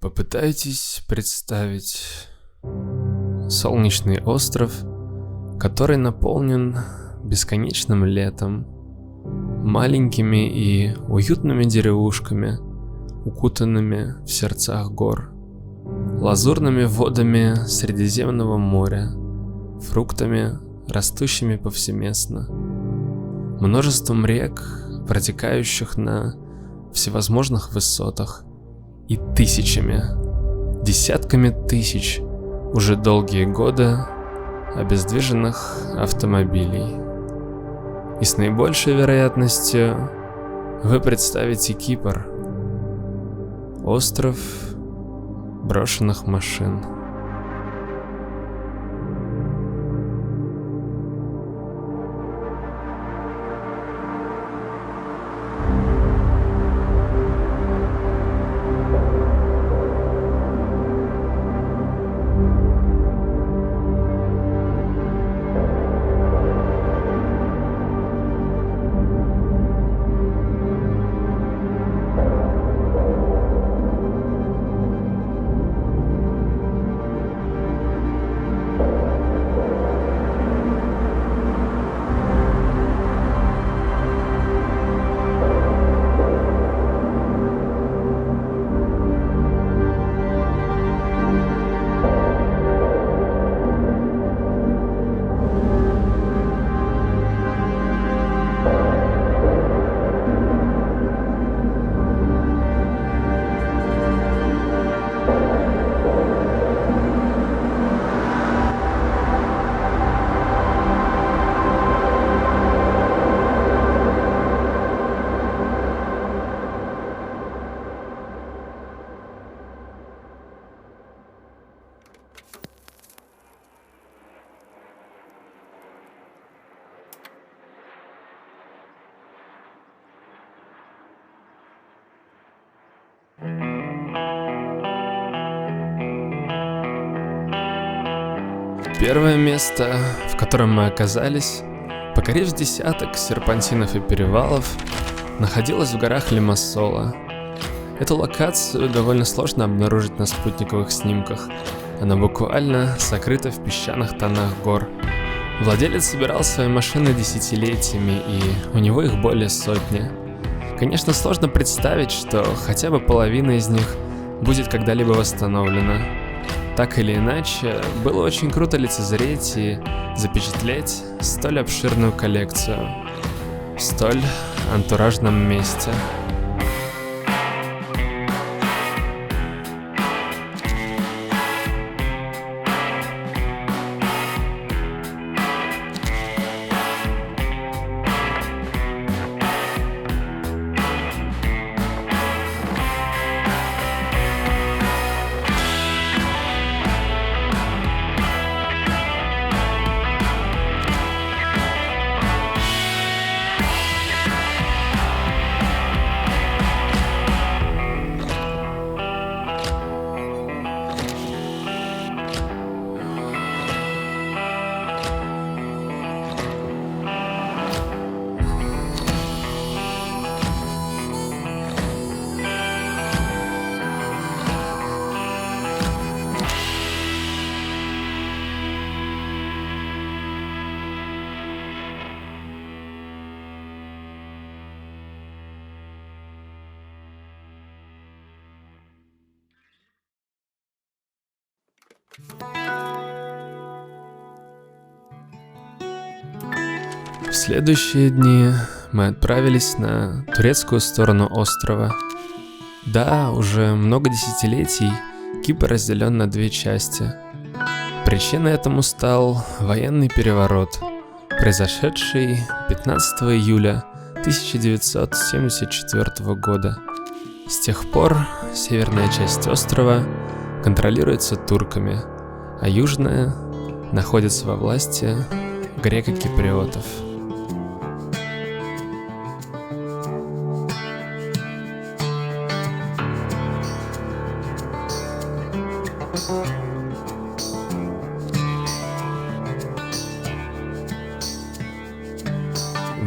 Попытайтесь представить солнечный остров, который наполнен бесконечным летом, маленькими и уютными деревушками, укутанными в сердцах гор, лазурными водами Средиземного моря, фруктами, растущими повсеместно, множеством рек, протекающих на всевозможных высотах, и тысячами, десятками тысяч уже долгие годы обездвиженных автомобилей. И с наибольшей вероятностью вы представите Кипр, остров брошенных машин. Первое место, в котором мы оказались, покорив десяток серпантинов и перевалов, находилось в горах Лимассола. Эту локацию довольно сложно обнаружить на спутниковых снимках. Она буквально сокрыта в песчаных тонах гор. Владелец собирал свои машины десятилетиями, и у него их более сотни. Конечно, сложно представить, что хотя бы половина из них будет когда-либо восстановлена. Так или иначе, было очень круто лицезреть и запечатлеть столь обширную коллекцию в столь антуражном месте. В следующие дни мы отправились на турецкую сторону острова. Да, уже много десятилетий Кипр разделен на две части. Причиной этому стал военный переворот, произошедший 15 июля 1974 года. С тех пор северная часть острова контролируется турками, а южная находится во власти греко-киприотов.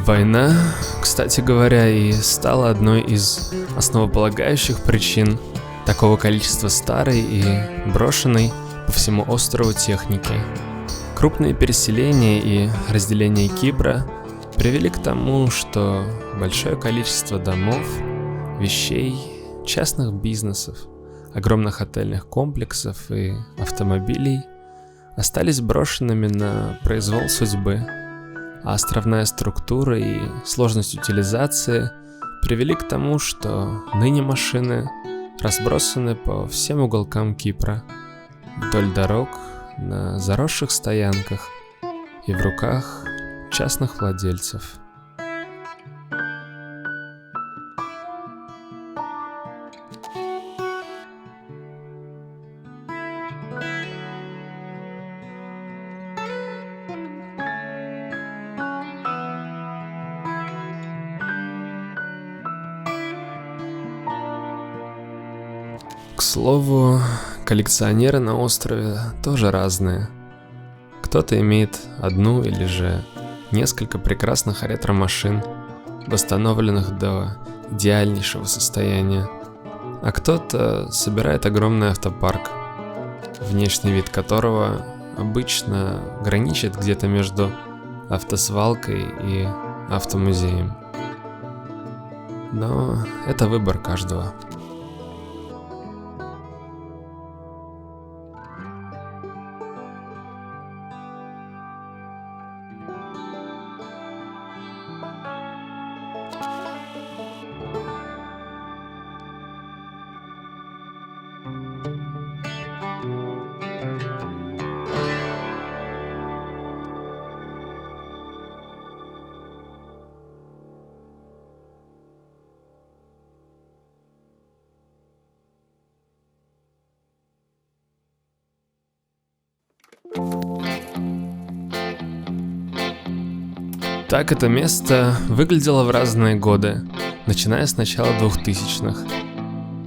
Война, кстати говоря, и стала одной из основополагающих причин такого количества старой и брошенной по всему острову техники. Крупные переселения и разделение Кипра привели к тому, что большое количество домов, вещей, частных бизнесов, огромных отельных комплексов и автомобилей остались брошенными на произвол судьбы, а островная структура и сложность утилизации привели к тому, что ныне машины разбросаны по всем уголкам Кипра, вдоль дорог, на заросших стоянках и в руках частных владельцев. К слову, коллекционеры на острове тоже разные. Кто-то имеет одну или же несколько прекрасных ретро-машин, восстановленных до идеальнейшего состояния, а кто-то собирает огромный автопарк, внешний вид которого обычно граничит где-то между автосвалкой и автомузеем. Но это выбор каждого. Так это место выглядело в разные годы, начиная с начала 2000-х.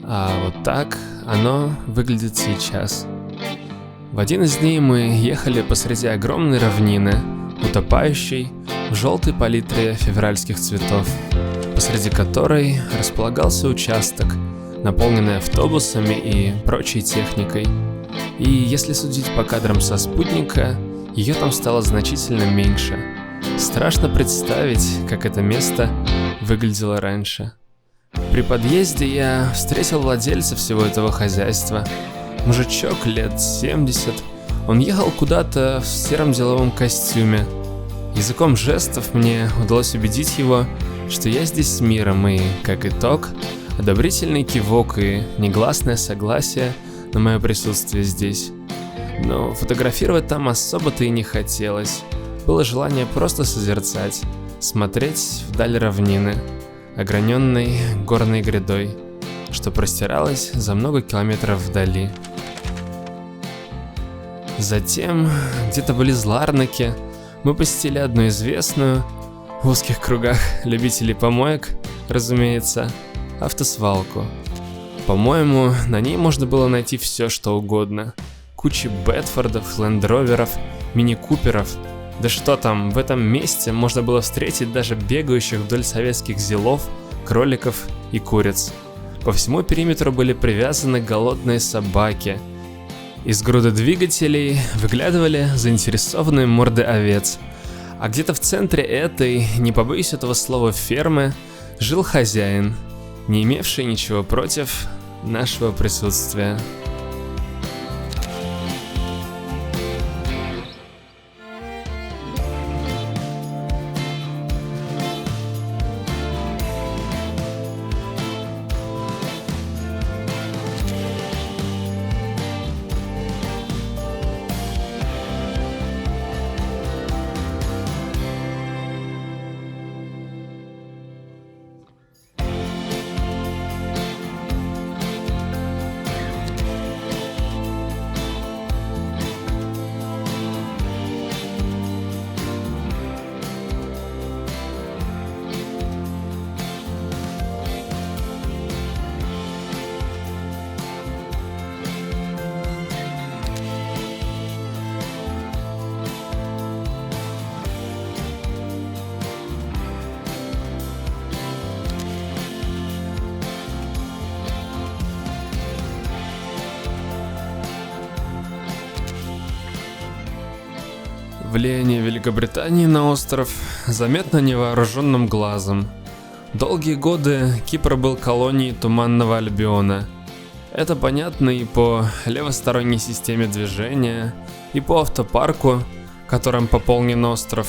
А вот так оно выглядит сейчас. В один из дней мы ехали посреди огромной равнины, утопающей в желтой палитре февральских цветов, посреди которой располагался участок, наполненный автобусами и прочей техникой. И если судить по кадрам со спутника, ее там стало значительно меньше. Страшно представить, как это место выглядело раньше. При подъезде я встретил владельца всего этого хозяйства. Мужичок лет 70. Он ехал куда-то в сером деловом костюме. Языком жестов мне удалось убедить его, что я здесь с миром, и, как итог, одобрительный кивок и негласное согласие на мое присутствие здесь. Но фотографировать там особо-то и не хотелось. Было желание просто созерцать, смотреть вдаль равнины, ограненной горной грядой, что простиралось за много километров вдали. Затем, где-то близ Ларнаки, мы посетили одну известную, в узких кругах любителей помоек, разумеется, автосвалку. По-моему, на ней можно было найти все, что угодно. Кучи Бетфордов, Лендроверов, Мини-Куперов. Да что там, в этом месте можно было встретить даже бегающих вдоль советских зилов, кроликов и куриц. По всему периметру были привязаны голодные собаки. Из груды двигателей выглядывали заинтересованные морды овец. А где-то в центре этой, не побоюсь этого слова, фермы, жил хозяин, не имевший ничего против нашего присутствия. Влияние Великобритании на остров заметно невооруженным глазом. Долгие годы Кипр был колонией Туманного Альбиона. Это понятно и по левосторонней системе движения, и по автопарку, которым пополнен остров,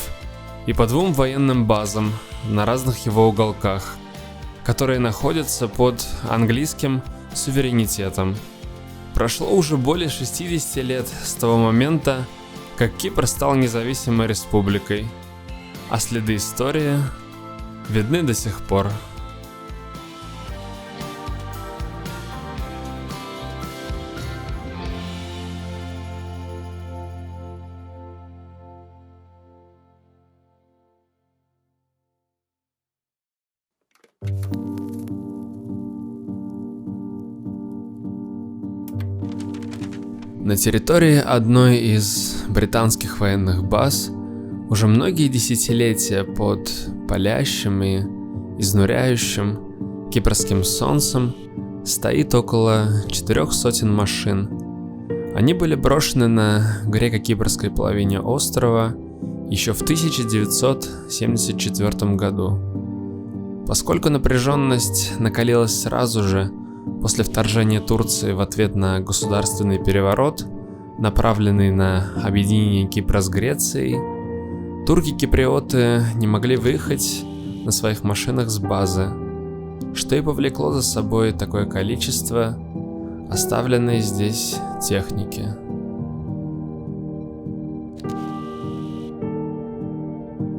и по двум военным базам на разных его уголках, которые находятся под английским суверенитетом. Прошло уже более 60 лет с того момента, как Кипр стал независимой республикой, а следы истории видны до сих пор. На территории одной из британских военных баз уже многие десятилетия под палящим и изнуряющим кипрским солнцем стоит около 400 машин. Они были брошены на греко-кипрской половине острова еще в 1974 году. Поскольку напряженность накалилась сразу же после вторжения Турции в ответ на государственный переворот, направленный на объединение Кипра с Грецией, турки-киприоты не могли выехать на своих машинах с базы, что и повлекло за собой такое количество оставленной здесь техники.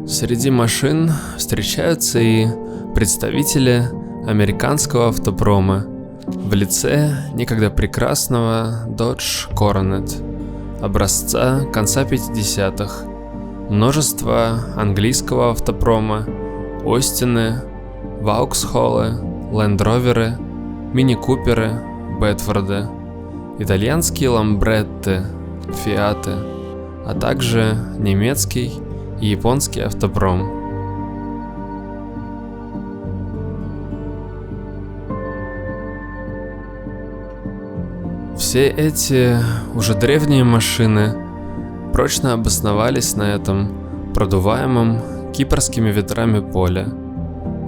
Среди машин встречаются и представители американского автопрома в лице некогда прекрасного Dodge Coronet образца конца 50-х, множество английского автопрома, Остины, Вауксхоллы, Лэнд-Роверы, Мини-Куперы, Бетфорды, итальянские Ламбретты, Фиаты, а также немецкий и японский автопром. Все эти уже древние машины прочно обосновались на этом продуваемом кипрскими ветрами поле,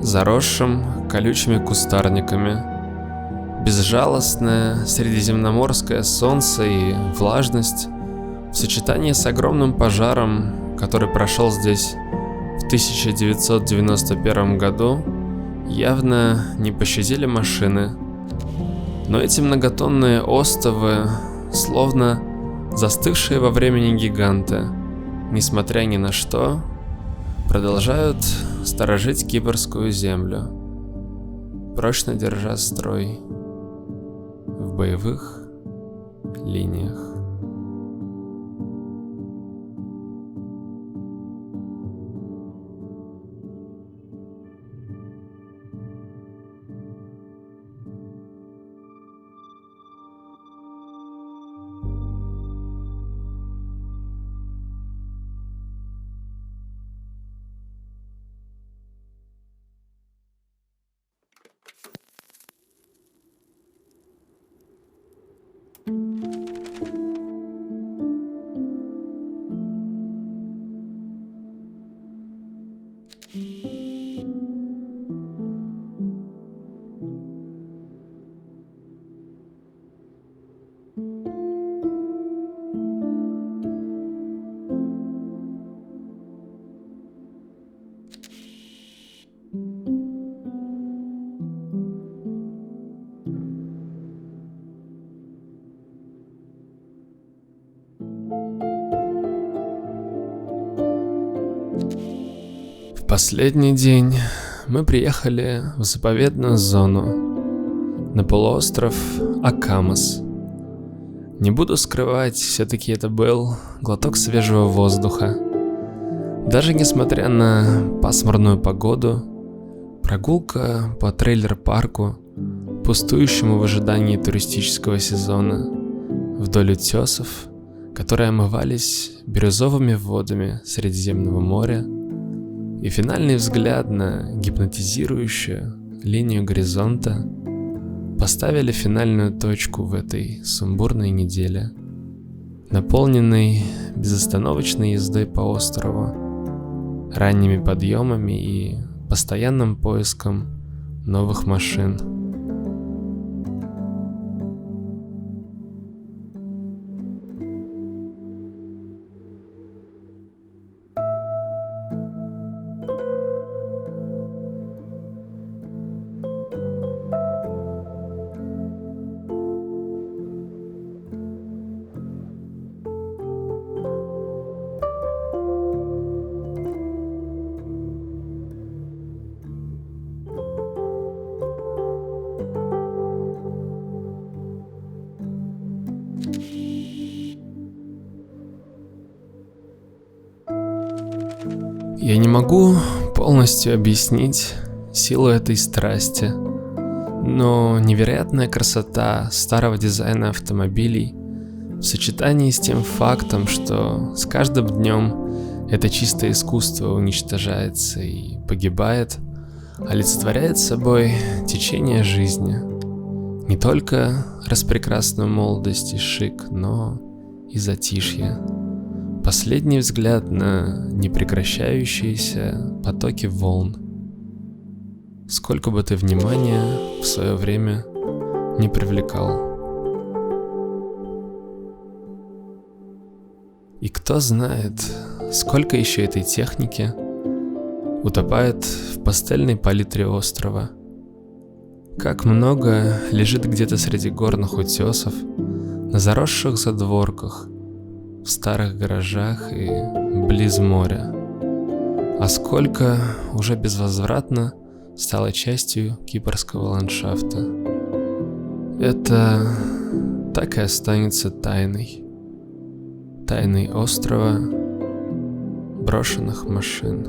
заросшем колючими кустарниками. Безжалостное средиземноморское солнце и влажность в сочетании с огромным пожаром, который прошел здесь в 1991 году, явно не пощадили машины. Но эти многотонные остовы, словно застывшие во времени гиганты, несмотря ни на что, продолжают сторожить кипрскую землю, прочно держа строй в боевых линиях. В последний день мы приехали в заповедную зону, на полуостров Акамос. Не буду скрывать, все-таки это был глоток свежего воздуха. Даже несмотря на пасмурную погоду, прогулка по трейлер-парку, пустующему в ожидании туристического сезона, вдоль утесов, которые омывались бирюзовыми водами Средиземного моря, и финальный взгляд на гипнотизирующую линию горизонта поставили финальную точку в этой сумбурной неделе. наполненный безостановочной ездой по острову, ранними подъемами и постоянным поиском новых машин. Я не могу полностью объяснить силу этой страсти, но невероятная красота старого дизайна автомобилей в сочетании с тем фактом, что с каждым днем это чистое искусство уничтожается и погибает, олицетворяет собой течение жизни. Не только распрекрасную молодость и шик, но и затишье. Последний взгляд на непрекращающиеся потоки волн. Сколько бы ты внимания в свое время не привлекал. И кто знает, сколько еще этой техники утопает в пастельной палитре острова. Как много лежит где-то среди горных утесов, на заросших задворках, в старых гаражах и близ моря. А сколько уже безвозвратно стало частью кипрского ландшафта. Это так и останется тайной. Тайной острова брошенных машин.